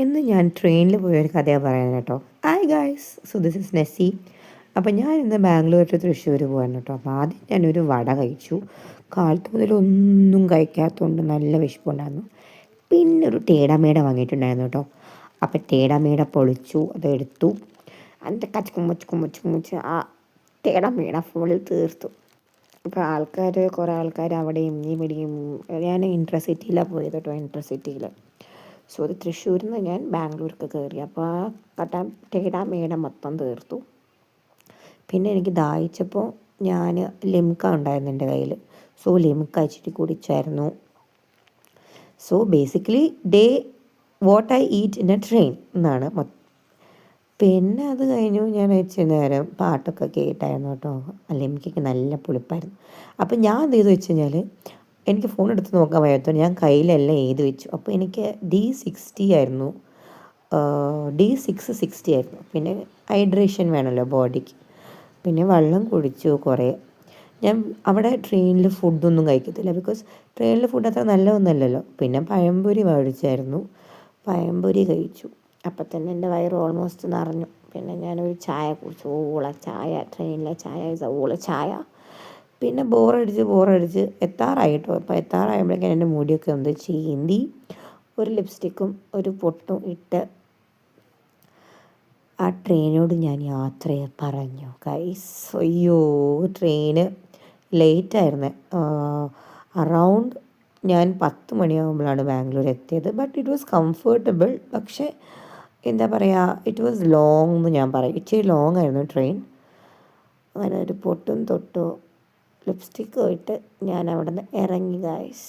ഇന്ന് ഞാൻ ട്രെയിനിൽ പോയൊരു കഥയാണ് പറയുന്നത് കേട്ടോ. Hi guys, so this is Nessy. അപ്പോൾ ഞാൻ ഇന്ന് ബാംഗ്ലൂർ ടു തൃശ്ശൂർ പോകാൻ കേട്ടോ. അപ്പോൾ ആദ്യം ഞാനൊരു വട കഴിച്ചു. കാലത്ത് മുതൽ ഒന്നും കഴിക്കാത്തതുകൊണ്ട് നല്ല വിശപ്പുണ്ടായിരുന്നു. പിന്നെ ഒരു ടേടാമേട വാങ്ങിയിട്ടുണ്ടായിരുന്നു കേട്ടോ. അപ്പോൾ ടേടാമേട പൊളിച്ചു, അതെടുത്തു. അതിൻ്റെ കച്ചുക്കുമ്മച്ച് ആ ടേടാമേട ഫുള്ളിൽ തീർത്തു. അപ്പോൾ കുറേ ആൾക്കാർ അവിടെയും ഇവിടെയും. ഞാൻ ഇൻട്രസിറ്റിയിലാണ് പോയത് കേട്ടോ, ഇൻട്രസിറ്റിയിൽ. സോ അത് തൃശ്ശൂരിൽ നിന്ന് ഞാൻ ബാംഗ്ലൂർക്ക് കയറി. അപ്പോൾ ആ ടേടാമേട മൊത്തം തീർത്തു. പിന്നെ എനിക്ക് ദാഹിച്ചപ്പോൾ ഞാൻ ലിംക ഉണ്ടായിരുന്നു എൻ്റെ കയ്യിൽ. സോ ലിംക ഇച്ചിരി കുടിച്ചായിരുന്നു. So basically the what I eat in a train എന്നാണ്. പിന്നെ അത് കഴിഞ്ഞു ഞാൻ ഇച്ചിരി നേരം പാട്ടൊക്കെ കേട്ടായിരുന്നു കേട്ടോ. ലിംകയ്ക്ക് നല്ല പുളിപ്പായിരുന്നു. അപ്പം ഞാൻ എന്ത് ചെയ്തു വെച്ച് കഴിഞ്ഞാൽ, എനിക്ക് ഫോൺ എടുത്ത് നോക്കാൻ വയ്യാത്തതുകൊണ്ട് ഞാൻ കയ്യിലെല്ലാം എഴുതി വെച്ചു. അപ്പോൾ എനിക്ക് D60 ആയിരുന്നു, D660 ആയിരുന്നു. പിന്നെ ഹൈഡ്രേഷൻ വേണമല്ലോ ബോഡിക്ക്. പിന്നെ വെള്ളം കുടിച്ചു കുറേ. ഞാൻ അവിടെ ട്രെയിനിൽ ഫുഡൊന്നും കഴിക്കത്തില്ല, ബിക്കോസ് ട്രെയിനിൽ ഫുഡ് അത്ര നല്ലതൊന്നുമല്ലല്ലോ. പിന്നെ പഴംപൊരി മേടിച്ചായിരുന്നു, പഴംപൊരി കഴിച്ചു. അപ്പം തന്നെ എൻ്റെ വയറ് ഓൾമോസ്റ്റ് നിറഞ്ഞു. പിന്നെ ഞാനൊരു ചായ കുടിച്ചു, ഊള ചായ. ട്രെയിനിലെ ചായ ഊള ചായ. പിന്നെ ബോറടിച്ച് എത്താറായിട്ടോ. അപ്പോൾ എത്താറായപ്പോഴേക്കും എൻ്റെ മുടിയൊക്കെ ഒന്ന് ചീന്തി, ഒരു ലിപ്സ്റ്റിക്കും ഒരു പൊട്ടും ഇട്ട് ആ ട്രെയിനോട് ഞാൻ യാത്രയെ പറഞ്ഞു ഗൈസ്. അയ്യോ, ട്രെയിന് ലേറ്റായിരുന്നു. അറൗണ്ട് ഞാൻ 10 മണിയാകുമ്പോഴാണ് ബാംഗ്ലൂർ എത്തിയത്. But it was comfortable. പക്ഷേ എന്താ പറയുക, ഇറ്റ് വാസ് ലോങ് എന്ന് ഞാൻ പറയും. ഇച്ചിരി ലോങ് ആയിരുന്നു ട്രെയിൻ. അങ്ങനെ ഒരു പൊട്ടും തൊട്ടോ ലിപ്സ്റ്റിക്കും ഇട്ട് ഞാൻ അവിടെ നിന്ന് ഇറങ്ങി ഗൈസ്.